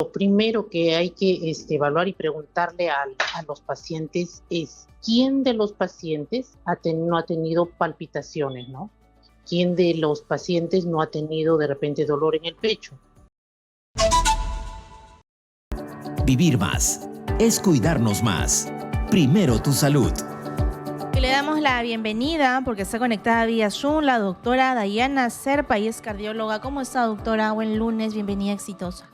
lo primero que hay que evaluar y preguntarle a los pacientes es quién de los pacientes no ha tenido palpitaciones, ¿no? ¿Quién de los pacientes no ha tenido de repente dolor en el pecho? Vivir más es cuidarnos más. Primero tu salud. Y le damos la bienvenida, porque está conectada vía Zoom, la doctora Dayana Serpa y es cardióloga. ¿Cómo está, doctora? Buen lunes, bienvenida, exitosa.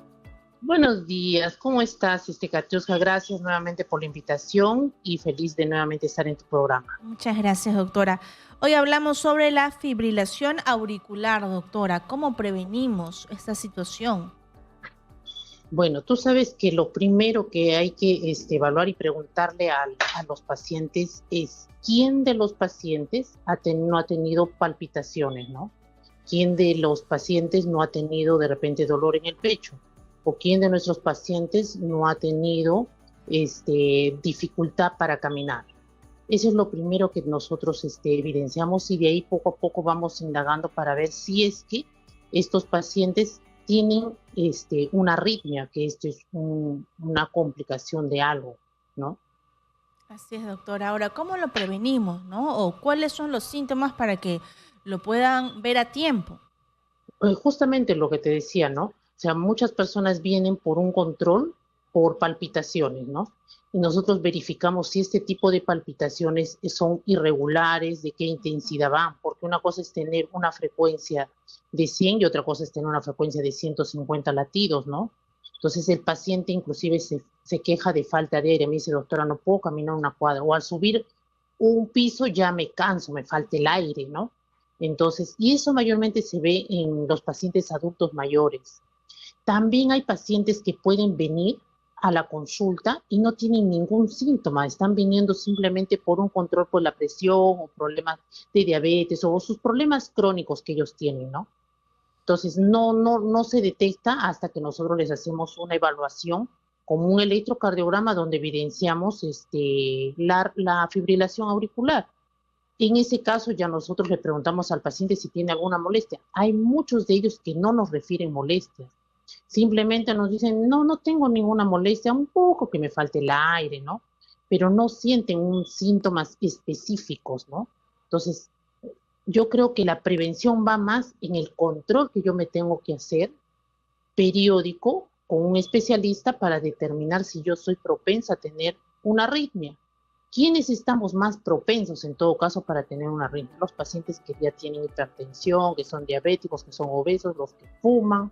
Buenos días, ¿cómo estás, Katiuska? Gracias nuevamente por la invitación y feliz de nuevamente estar en tu programa. Muchas gracias, doctora. Hoy hablamos sobre la fibrilación auricular, doctora. ¿Cómo prevenimos esta situación? Bueno, tú sabes que lo primero que hay que evaluar y preguntarle a los pacientes es quién de los pacientes no ha tenido palpitaciones, ¿no? ¿Quién de los pacientes no ha tenido de repente dolor en el pecho? ¿O quién de nuestros pacientes no ha tenido dificultad para caminar? Eso es lo primero que nosotros evidenciamos y de ahí poco a poco vamos indagando para ver si es que estos pacientes tienen una arritmia, que esto es una complicación de algo, ¿no? Así es, doctora. Ahora, ¿cómo lo prevenimos, no? ¿O cuáles son los síntomas para que lo puedan ver a tiempo? Justamente lo que te decía, ¿no? O sea, muchas personas vienen por un control, por palpitaciones, ¿no? Y nosotros verificamos si este tipo de palpitaciones son irregulares, de qué intensidad van, porque una cosa es tener una frecuencia de 100 y otra cosa es tener una frecuencia de 150 latidos, ¿no? Entonces el paciente inclusive se queja de falta de aire, me dice, doctora, no puedo caminar una cuadra, o al subir un piso ya me canso, me falta el aire, ¿no? Entonces, y eso mayormente se ve en los pacientes adultos mayores. También hay pacientes que pueden venir a la consulta y no tienen ningún síntoma, están viniendo simplemente por un control por la presión o problemas de diabetes o sus problemas crónicos que ellos tienen, ¿no? Entonces, no se detecta hasta que nosotros les hacemos una evaluación como un electrocardiograma donde evidenciamos la fibrilación auricular. En ese caso ya nosotros le preguntamos al paciente si tiene alguna molestia. Hay muchos de ellos que no nos refieren molestias. Simplemente nos dicen, no tengo ninguna molestia, un poco que me falte el aire, ¿no? Pero no sienten síntomas específicos, ¿no? Entonces, yo creo que la prevención va más en el control que yo me tengo que hacer periódico con un especialista para determinar si yo soy propensa a tener una arritmia. ¿Quiénes estamos más propensos en todo caso para tener una arritmia? Los pacientes que ya tienen hipertensión, que son diabéticos, que son obesos, los que fuman,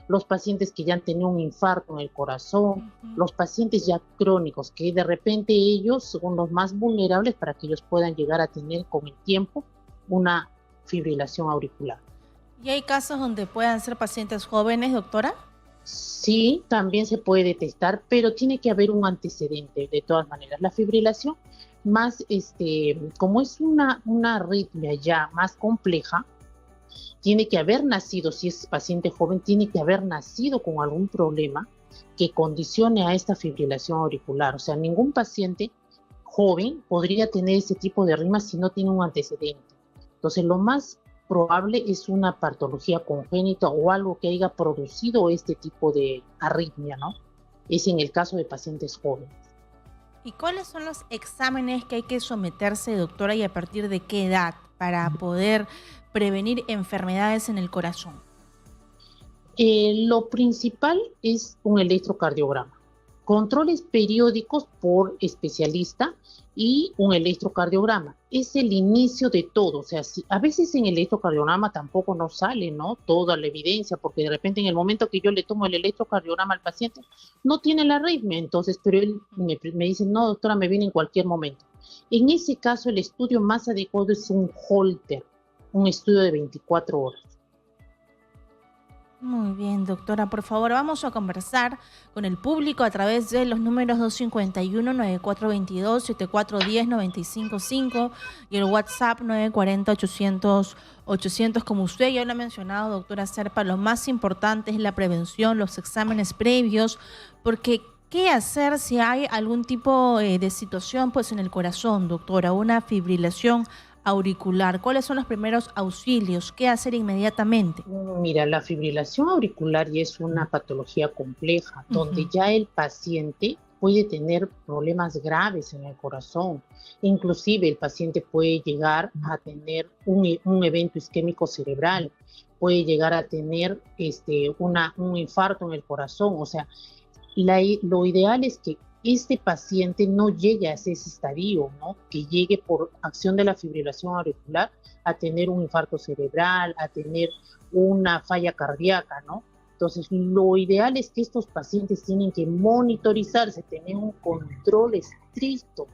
los pacientes que ya han tenido un infarto en el corazón, los pacientes ya crónicos, que de repente ellos son los más vulnerables para que ellos puedan llegar a tener con el tiempo una fibrilación auricular. ¿Y hay casos donde puedan ser pacientes jóvenes, doctora? Sí, también se puede detectar, pero tiene que haber un antecedente de todas maneras. La fibrilación más, como es una arritmia ya más compleja, tiene que haber nacido, si es paciente joven, tiene que haber nacido con algún problema que condicione a esta fibrilación auricular. O sea, ningún paciente joven podría tener ese tipo de arritmia si no tiene un antecedente. Entonces, lo más probable es una patología congénita o algo que haya producido este tipo de arritmia, ¿no? Es en el caso de pacientes jóvenes. ¿Y cuáles son los exámenes que hay que someterse, doctora, y a partir de qué edad para poder prevenir enfermedades en el corazón? Lo principal es un electrocardiograma. Controles periódicos por especialista y un electrocardiograma. Es el inicio de todo. O sea, a veces en el electrocardiograma tampoco nos sale, ¿no?, toda la evidencia, porque de repente en el momento que yo le tomo el electrocardiograma al paciente, no tiene la arritmia, entonces, pero él me dice, no, doctora, me viene en cualquier momento. En ese caso, el estudio más adecuado es un Holter, un estudio de 24 horas. Muy bien, doctora. Por favor, vamos a conversar con el público a través de los números 251-9422, 7410-955 y el WhatsApp 940-800-800. Como usted ya lo ha mencionado, doctora Serpa, lo más importante es la prevención, los exámenes previos, porque ¿qué hacer si hay algún tipo de situación pues en el corazón, doctora? Una fibrilación auricular? ¿Cuáles son los primeros auxilios? ¿Qué hacer inmediatamente? Mira, la fibrilación auricular ya es una patología compleja, donde ya el paciente puede tener problemas graves en el corazón. Inclusive el paciente puede llegar a tener un evento isquémico cerebral, puede llegar a tener un infarto en el corazón. O sea, lo ideal es que este paciente no llegue a ese estadio, ¿no? Que llegue por acción de la fibrilación auricular a tener un infarto cerebral, a tener una falla cardíaca, ¿no? Entonces, lo ideal es que estos pacientes tienen que monitorizarse, tener un control estricto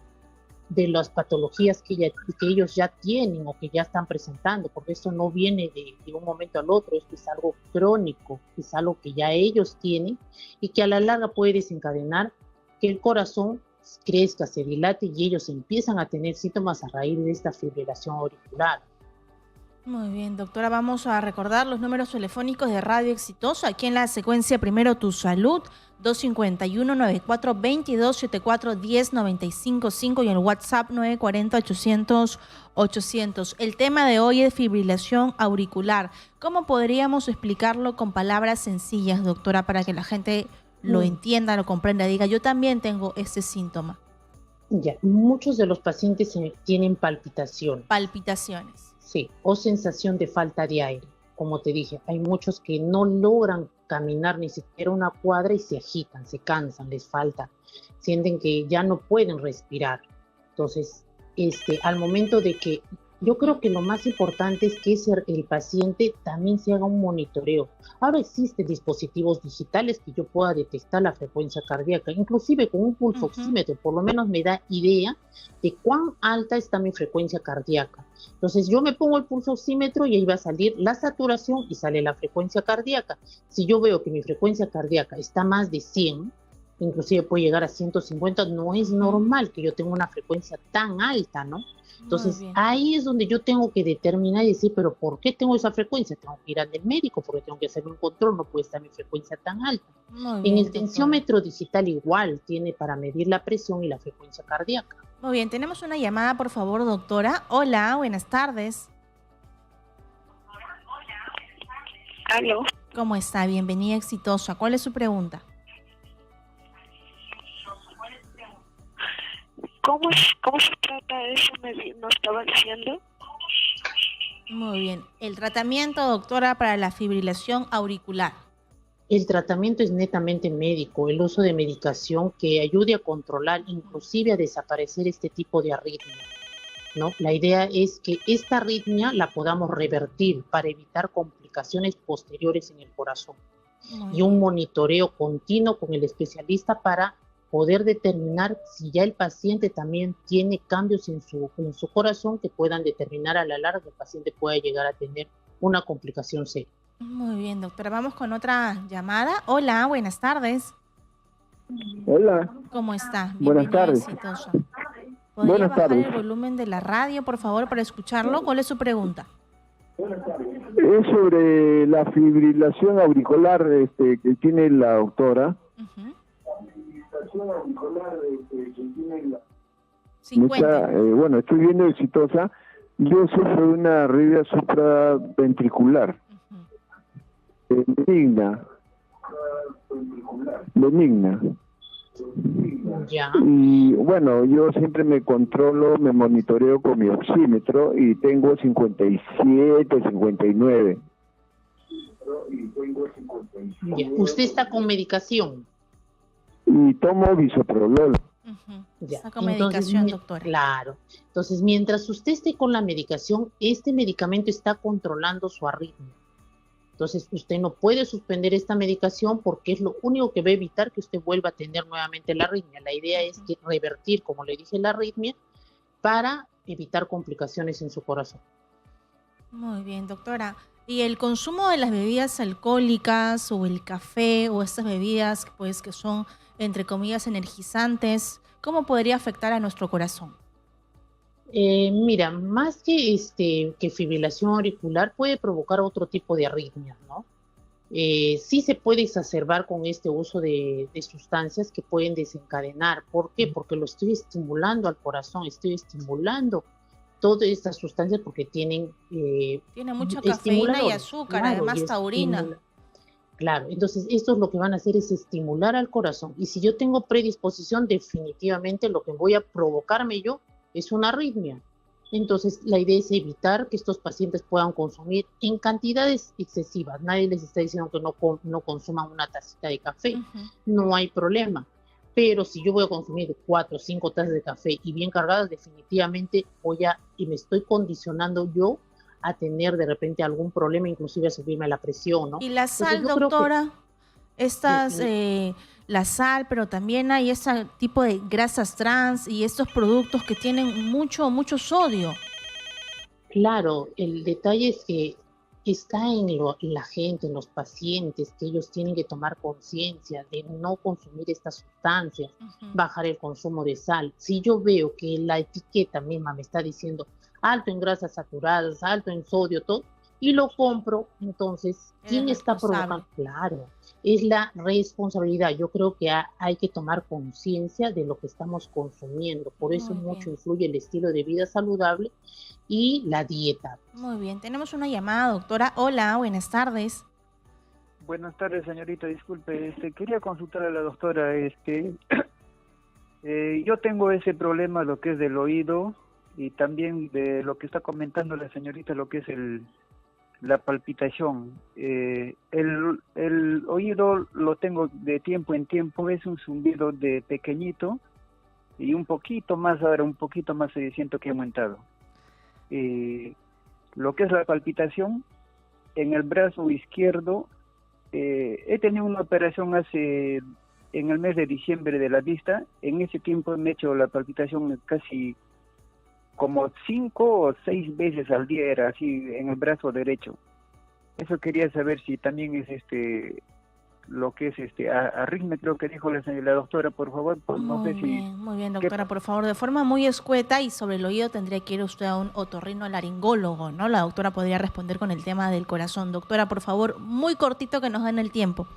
de las patologías que ellos ya tienen o que ya están presentando, porque esto no viene de un momento al otro, esto es algo crónico, es algo que ya ellos tienen y que a la larga puede desencadenar que el corazón crezca, se dilate y ellos empiezan a tener síntomas a raíz de esta fibrilación auricular. Muy bien, doctora, vamos a recordar los números telefónicos de Radio Exitosa. Aquí en la secuencia Primero Tu Salud, 251-94-2274-1095-5 y el WhatsApp 940-800-800. El tema de hoy es fibrilación auricular. ¿Cómo podríamos explicarlo con palabras sencillas, doctora, para que la gente lo entienda, lo comprenda, diga, yo también tengo este síntoma? Ya, muchos de los pacientes tienen palpitación. Palpitaciones. Sí, o sensación de falta de aire. Como te dije, hay muchos que no logran caminar ni siquiera una cuadra y se agitan, se cansan, les falta, sienten que ya no pueden respirar. Entonces, al momento de que, yo creo que lo más importante es que el paciente también se haga un monitoreo. Ahora existen dispositivos digitales que yo pueda detectar la frecuencia cardíaca, inclusive con un pulsoxímetro, por lo menos me da idea de cuán alta está mi frecuencia cardíaca. Entonces yo me pongo el pulsoxímetro y ahí va a salir la saturación y sale la frecuencia cardíaca. Si yo veo que mi frecuencia cardíaca está más de 100, inclusive puede llegar a 150, no es normal que yo tenga una frecuencia tan alta, ¿no? Entonces ahí es donde yo tengo que determinar y decir, pero ¿por qué tengo esa frecuencia? Tengo que ir al médico porque tengo que hacer un control, no puede estar mi frecuencia tan alta. En el tensiómetro digital igual tiene para medir la presión y la frecuencia cardíaca. Muy bien, tenemos una llamada, por favor, doctora. Hola, buenas tardes. ¿Aló? ¿Cómo está? Bienvenida, Exitosa. ¿Cuál es su pregunta? ¿Cómo se trata eso? ¿No estaba diciendo? Muy bien. El tratamiento, doctora, para la fibrilación auricular. El tratamiento es netamente médico, el uso de medicación que ayude a controlar, inclusive a desaparecer este tipo de arritmia, ¿no? La idea es que esta arritmia la podamos revertir para evitar complicaciones posteriores en el corazón. Y un monitoreo continuo con el especialista para poder determinar si ya el paciente también tiene cambios en su corazón que puedan determinar a la larga que el paciente pueda llegar a tener una complicación seria. Muy bien, doctora. Vamos con otra llamada. Hola, buenas tardes. Hola. ¿Cómo está? Buenas tardes. Exitosa. ¿Podría bajar el volumen de la radio, por favor, para escucharlo? ¿Cuál es su pregunta? Es sobre la fibrilación auricular que tiene la doctora. Bueno, estoy viendo Exitosa. Yo sufro de una arritmia supraventricular. Benigna. Ya. Y bueno, yo siempre me controlo, me monitoreo con mi oxímetro y tengo 57, 59. Ya. ¿Usted está con medicación? Y tomo bisoprolol. Ya. Está con medicación, doctora. Claro. Entonces, mientras usted esté con la medicación, este medicamento está controlando su arritmia. Entonces, usted no puede suspender esta medicación porque es lo único que va a evitar que usted vuelva a tener nuevamente la arritmia. La idea es que revertir, como le dije, la arritmia para evitar complicaciones en su corazón. Muy bien, doctora. ¿Y el consumo de las bebidas alcohólicas o el café o estas bebidas pues que son, entre comillas, energizantes, cómo podría afectar a nuestro corazón? Mira, más que fibrilación auricular puede provocar otro tipo de arritmias, ¿no? Sí se puede exacerbar con este uso de sustancias que pueden desencadenar. ¿Por qué? Porque lo estoy estimulando al corazón, estoy estimulando todas estas sustancias porque tienen Tiene mucha cafeína y estimuladores, azúcar, claro, y además taurina. claro, entonces estos lo que van a hacer es estimular al corazón. Y si yo tengo predisposición, definitivamente lo que voy a provocarme yo es una arritmia. Entonces la idea es evitar que estos pacientes puedan consumir en cantidades excesivas. Nadie les está diciendo que no consuman una tacita de café, no hay problema. Pero si yo voy a consumir 4 o 5 tazas de café y bien cargadas, definitivamente y me estoy condicionando yo a tener de repente algún problema, inclusive a subirme la presión, ¿no? Y la sal, Entonces, yo creo que doctora, la sal, pero también hay ese tipo de grasas trans y estos productos que tienen mucho, mucho sodio. claro, el detalle es que está en la gente, en los pacientes, que ellos tienen que tomar conciencia de no consumir estas sustancias, bajar el consumo de sal. Si yo veo que la etiqueta misma me está diciendo alto en grasas saturadas, alto en sodio, todo, y lo compro, entonces, ¿quién Eres está responsable. provocando? Claro, es la responsabilidad. Yo creo que hay que tomar conciencia de lo que estamos consumiendo. Por eso Muy mucho bien, influye el estilo de vida saludable y la dieta. muy bien. Tenemos una llamada, doctora. Hola, buenas tardes. Buenas tardes, señorita. Disculpe, quería consultar a la doctora. Yo tengo ese problema, lo que es del oído, y también de lo que está comentando la señorita, lo que es la palpitación. El oído lo tengo de tiempo en tiempo, es un zumbido de pequeñito y un poquito más, ahora un poquito más siento que ha aumentado. Lo que es la palpitación, en el brazo izquierdo, he tenido una operación en el mes de diciembre de la vista. En ese tiempo me he hecho la palpitación casi como 5 o 6 veces al día, era así en el brazo derecho. Eso quería saber si también es lo que es arritmia, creo que dijo la doctora, por favor, pues no sé si... Muy bien, ¿qué doctora, por favor, de forma muy escueta y sobre el oído tendría que ir usted a un otorrinolaringólogo, ¿no? La doctora podría responder con el tema del corazón. Doctora, por favor, muy cortito que nos den el tiempo.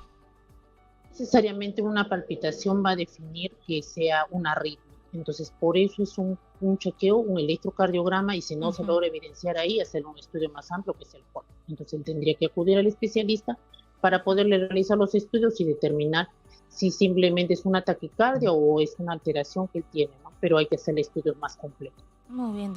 Necesariamente una palpitación va a definir que sea una arritmia. Entonces, por eso es un chequeo, un electrocardiograma, y si no se logra evidenciar ahí, hacer un estudio más amplio que es el cual. Entonces, él tendría que acudir al especialista para poderle realizar los estudios y determinar si simplemente es una taquicardia o es una alteración que él tiene, ¿no? Pero hay que hacer estudios más completos. Muy bien,